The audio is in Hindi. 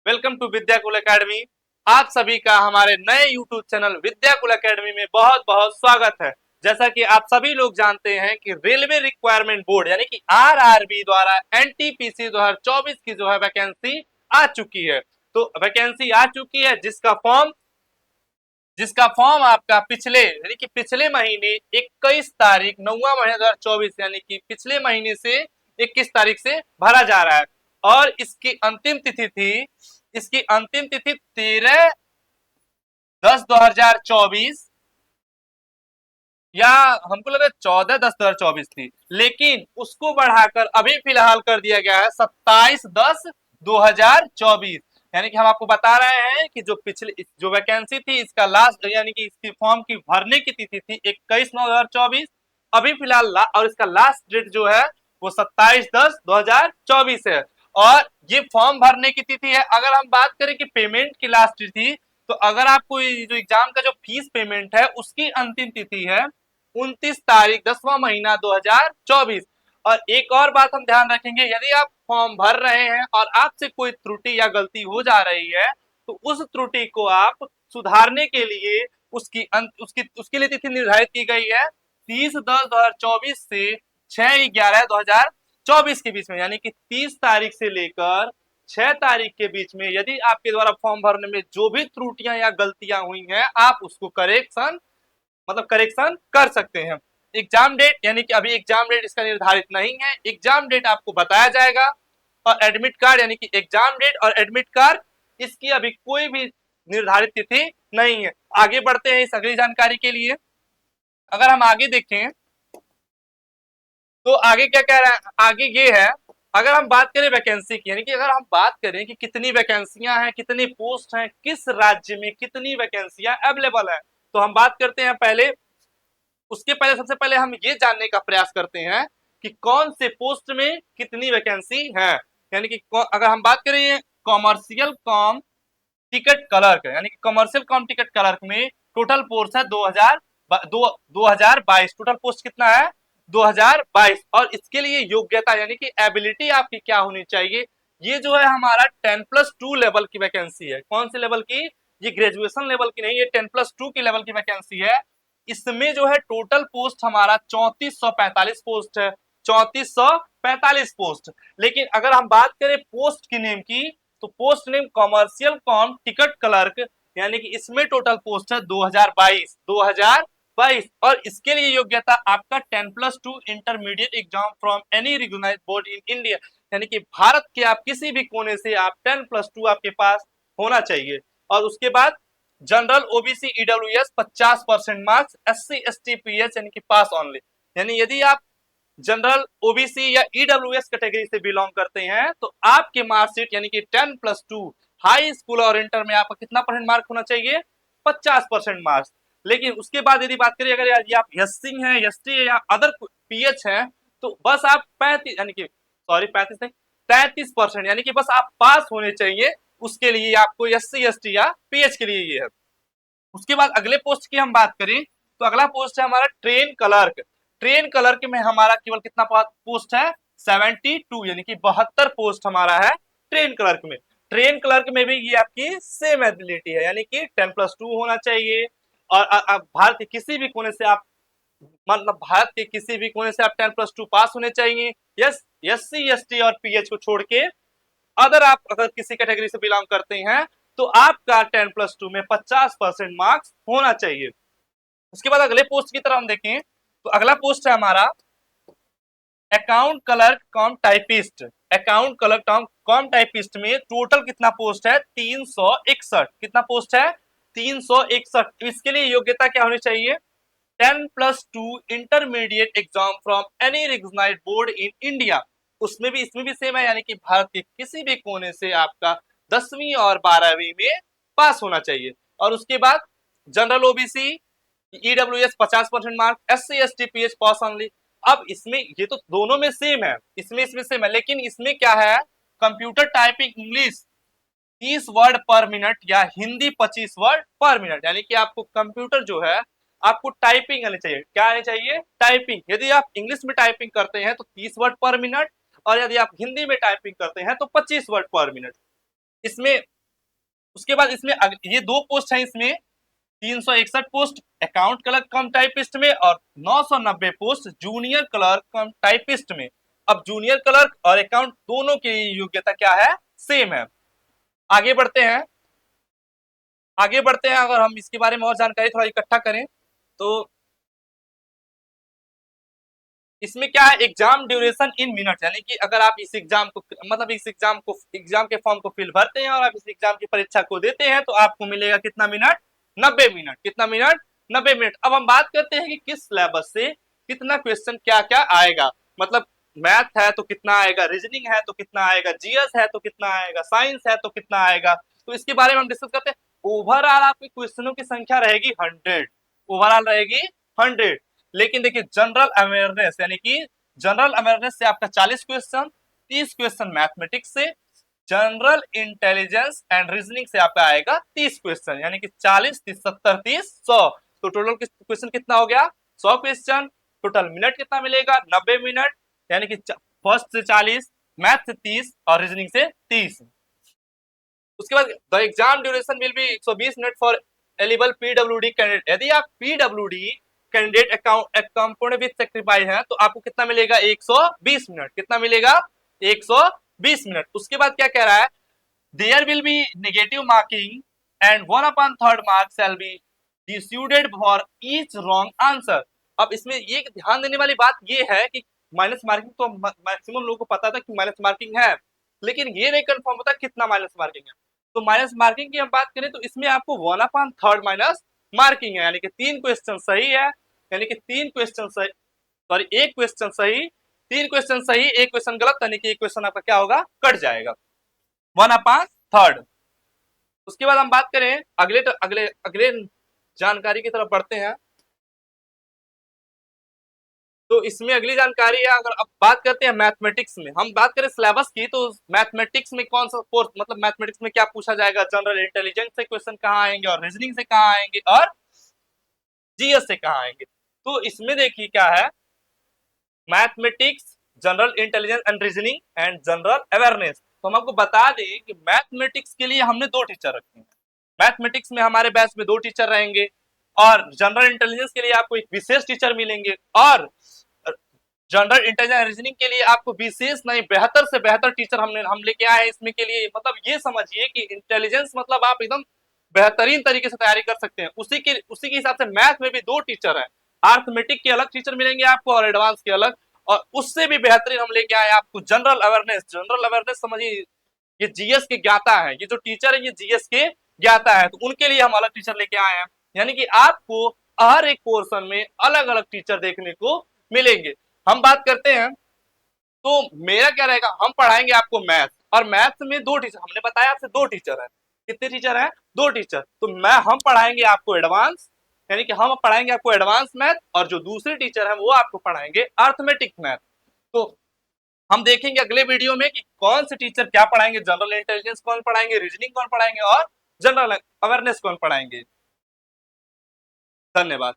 Welcome to Vidyakul academy. आप सभी का हमारे नए यूट्यूब चैनल विद्याकुल एकेडमी में बहुत बहुत स्वागत है। जैसा कि आप सभी लोग जानते हैं कि रेलवे रिक्वायरमेंट बोर्ड यानी कि आरआरबी द्वारा एनटीपीसी 2024 की जो है वैकेंसी आ चुकी है। तो वैकेंसी आ चुकी है जिसका फॉर्म आपका पिछले यानी कि पिछले महीने 21 तारीख 9वां महीना 2024 यानी कि पिछले महीने से 21 तारीख से भरा जा रहा है। और इसकी अंतिम तिथि 13/10/2024 या हमको लगा 14/10/2024 थी, लेकिन उसको बढ़ाकर अभी फिलहाल कर दिया गया है 27/10/2024। यानी कि हम आपको बता रहे हैं कि जो वैकेंसी थी इसका लास्ट यानी कि इसकी फॉर्म की भरने की तिथि थी 21/9/2024। अभी फिलहाल और इसका लास्ट डेट जो है वो 27/10/2024 है। और ये फॉर्म भरने की तिथि है। अगर हम बात करें कि पेमेंट की लास्ट तिथि, तो अगर आपको जो एग्जाम का जो फीस पेमेंट है उसकी अंतिम तिथि है 29 तारीख 10वां महीना 2024। और एक और बात हम ध्यान रखेंगे, यदि आप फॉर्म भर रहे हैं और आपसे कोई त्रुटि या गलती हो जा रही है तो उस त्रुटि को आप सुधारने के लिए उसके लिए तिथि निर्धारित की गई है 30/10/2024 से 6/11/2024 के बीच में। यानी कि 30 तारीख से लेकर 6 तारीख के बीच में यदि आपके द्वारा फॉर्म भरने में जो भी त्रुटियां या गलतियां हुई हैं आप उसको करेक्शन कर सकते हैं। एग्जाम डेट यानी कि अभी एग्जाम डेट इसका निर्धारित नहीं है, एग्जाम डेट आपको बताया जाएगा। और एडमिट कार्ड यानी कि एग्जाम डेट और एडमिट कार्ड इसकी अभी कोई भी निर्धारित तिथि नहीं है। आगे बढ़ते हैं इस अगली जानकारी के लिए। अगर हम आगे देखें तो आगे क्या कह रहा है, आगे ये है, अगर हम बात करें वैकेंसी की यानी कि अगर हम बात करें कि कितनी वैकेंसियां हैं, कितनी पोस्ट हैं, किस राज्य में कितनी वैकेंसियां अवेलेबल है, तो हम बात करते हैं सबसे पहले हम ये जानने का प्रयास करते हैं कि कौन से पोस्ट में कितनी वैकेंसी है। यानी कि अगर हम बात करें कॉमर्शियल कॉम टिकट क्लर्क यानी कि कॉमर्शियल कॉम टिकट क्लर्क में टोटल पोस्ट है 2022। टोटल पोस्ट कितना है 2022। और इसके लिए योग्यता यानी कि एबिलिटी आपकी क्या होनी चाहिए, ये जो है हमारा 10+2 लेवल की वैकेंसी है। कौन से लेवल की, ये ग्रेजुएशन लेवल की नहीं, ये 10+2 की लेवल की वैकेंसी है। इसमें जो है टोटल पोस्ट हमारा 3445 पोस्ट है, 3445 पोस्ट। लेकिन अगर हम बात करें पोस्ट की नेम की, तो post name commercial com ticket clerk यानी कि इसमें टोटल पोस्ट है 2022। और इसके लिए योग्यता आपका 10+2 intermediate exam from any recognised board in India यानी कि भारत के आप किसी भी कोने से आप 10+2 आपके पास होना चाहिए। और उसके बाद general OBC EWS 50% marks, SC ST pH यानी कि पास ऑनली। यानी यदि आप जनरल ओबीसी या ईडब्ल्यूएस कैटेगरी से बिलोंग करते हैं तो आपके मार्कशीट यानी कि 10+2 हाई स्कूल और इंटर में आपका कितना परसेंट मार्क होना चाहिए, 50% मार्क्स। लेकिन उसके बाद यदि बात करिए अगर आप एससी हैं, एसटी या अदर पीएच हैं, तो बस आप 35 यानी कि सॉरी 35 नहीं 33% यानी कि बस आप पास होने चाहिए। उसके लिए आपको एससी एसटी या पीएच के लिए ये है। उसके बाद अगले पोस्ट की हम बात करें तो अगला पोस्ट है हमारा ट्रेन क्लर्क। ट्रेन क्लर्क में हमारा केवल कितना पोस्ट है 72 यानी कि 72 पोस्ट हमारा है ट्रेन क्लर्क में। ट्रेन क्लर्क में भी ये आपकी सेम एबिलिटी है यानी कि 10+2 होना चाहिए। और भारत के किसी भी कोने से आप मतलब भारत के किसी भी कोने से आप 10+2 पास होने चाहिए। यस, एससी एसटी और पीएच को छोड़ के अगर किसी कैटेगरी से बिलोंग करते हैं तो आपका 10+2 में 50% मार्क्स होना चाहिए। उसके बाद अगले पोस्ट की तरफ हम देखें तो अगला पोस्ट है हमारा account clerk com typist. Account clerk com typist में टोटल कितना पोस्ट है 361। कितना पोस्ट है 361। इसके लिए योग्यता क्या होनी चाहिए 10+2 intermediate exam from any recognised board in India. इसमें भी सेम है यानी कि भारत के किसी भी कोने से आपका 10वीं और 12वीं में पास होना चाहिए। और उसके बाद general OBC EWS 50% mark, SC ST PH pass only. अब इसमें ये तो दोनों में सेम है, इसमें सेम है, लेकिन इसमें क्या है कंप्यूटर टाइपिंग इंग्लिश 30 वर्ड पर मिनट या हिंदी 25 वर्ड पर मिनट। यानी कि आपको कंप्यूटर जो है आपको टाइपिंग आनी चाहिए। क्या आनी चाहिए टाइपिंग। यदि आप इंग्लिश में टाइपिंग करते हैं तो 30 वर्ड पर मिनट और यदि आप हिंदी में टाइपिंग करते हैं तो 25 वर्ड पर मिनट। इसमें उसके बाद इसमें ये 2 पोस्ट हैं, इसमें 361 पोस्ट अकाउंट क्लर्क कम टाइपिस्ट में और 990 पोस्ट जूनियर क्लर्क कम टाइपिस्ट में। अब जूनियर क्लर्क और अकाउंट दोनों की योग्यता क्या है, सेम है। आगे बढ़ते हैं, अगर हम इसके बारे में और जानकारी थोड़ा इकट्ठा करें तो इसमें क्या है, एग्जाम ड्यूरेशन इन मिनट, यानी कि अगर आप इस एग्जाम को मतलब इस एग्जाम के फॉर्म को फिल भरते हैं और आप इस एग्जाम की परीक्षा को देते हैं तो आपको मिलेगा कितना मिनट, 90 मिनट। कितना मिनट, 90 मिनट। अब हम बात करते हैं कि किस सिलेबस से कितना क्वेश्चन क्या क्या आएगा, मतलब मैथ है तो कितना आएगा, रीजनिंग है तो कितना आएगा, जीएस है तो कितना आएगा, साइंस है तो कितना आएगा। तो इसके बारे में हम डिस्कस करते हैं। ओवरऑल आपके क्वेश्चनों की संख्या रहेगी 100, ओवरऑल रहेगी 100। लेकिन देखिए जनरल अवेयरनेस, यानी कि जनरल अवेयरनेस से आपका 40 क्वेश्चन, 30 क्वेश्चन मैथमेटिक्स से, जनरल इंटेलिजेंस एंड रीजनिंग से आपका आएगा 30 क्वेश्चन, यानी कि 40 30 70 30 100। तो टोटल क्वेश्चन कितना हो गया, 100 क्वेश्चन। टोटल मिनट कितना मिलेगा, 90 मिनट, यानी कि फर्स्ट से 40, मैथ से 30 और रीजनिंग से 30। उसके बाद the exam duration will be 120 minute for eligible PWD candidate. यदि आप PWD candidate account with sacrifice है तो आपको कितना मिलेगा, 120 मिनट। कितना मिलेगा, 120 मिनट। उसके बाद क्या कह रहा है, there will be negative marking and 1/3 mark shall be distributed for each wrong answer. अब इसमें ये ध्यान देने वाली बात ये है कि माइनस मार्किंग तो मैक्सिमम लोगों को पता था कि माइनस मार्किंग है, लेकिन ये नहीं कंफर्म होता कितना माइनस मार्किंग है। तो माइनस मार्किंग की हम बात करें तो इसमें आपको 1/3 माइनस मार्किंग है, यानी कि 3 क्वेश्चन सही है, यानी कि 3 क्वेश्चन सही, सॉरी 1 क्वेश्चन सही, 3 क्वेश्चन सही, 1 क्वेश्चन गलत, यानी कि 1 क्वेश्चन आपका क्या होगा, कट जाएगा, 1/3। उसके बाद हम बात करें अगले अगले अगले जानकारी की तरफ बढ़ते हैं। तो इसमें अगली जानकारी है, अगर अब बात करते हैं मैथमेटिक्स में, हम बात करें सिलेबस की तो मैथमेटिक्स में कौन सा कोर्स, मतलब मैथमेटिक्स में क्या पूछा जाएगा, जनरल इंटेलिजेंस से क्वेश्चन कहाँ आएंगे और रीजनिंग से कहाँ आएंगे और जीएस से कहाँ आएंगे। तो इसमें देखिए क्या है, mathematics, general intelligence and reasoning and general awareness. तो हम आपको बता दें कि मैथमेटिक्स के लिए हमने 2 टीचर रखे हैं। मैथमेटिक्स में हमारे बैच में 2 टीचर रहेंगे और जनरल इंटेलिजेंस के लिए आपको एक विशेष टीचर मिलेंगे और जनरल इंटेलिजेंस रीजनिंग के लिए आपको विशेष नहीं बेहतर से बेहतर टीचर हम लेके आए हैं इसमें के लिए। मतलब ये समझिए कि इंटेलिजेंस मतलब आप एकदम बेहतरीन तरीके से तैयारी कर सकते हैं। उसी के हिसाब से मैथ में भी 2 टीचर हैं, अर्थमेटिक के अलग टीचर मिलेंगे आपको और एडवांस के अलग, और उससे भी बेहतरीन हम लेके आए आपको जनरल अवेयरनेस। जनरल अवेयरनेस समझिए ये जीएस के ज्ञाता है, ये जो टीचर है ये जीएस के ज्ञाता है, तो उनके लिए हम अलग टीचर लेके आए हैं। यानी कि आपको हर एक पोर्शन में अलग अलग टीचर देखने को मिलेंगे। हम बात करते हैं तो मेरा क्या रहेगा, हम पढ़ाएंगे आपको मैथ, और मैथ में 2 टीचर, हमने बताया आपसे 2 टीचर है। कितने टीचर हैं, 2 टीचर। तो हम पढ़ाएंगे आपको एडवांस, यानी कि हम पढ़ाएंगे आपको एडवांस मैथ, और जो दूसरे टीचर है वो आपको पढ़ाएंगे अर्थमेटिक मैथ। तो हम देखेंगे अगले वीडियो में कि कौन से टीचर क्या पढ़ाएंगे, जनरल इंटेलिजेंस कौन पढ़ाएंगे, रीजनिंग कौन पढ़ाएंगे और जनरल अवेयरनेस कौन पढ़ाएंगे। धन्यवाद।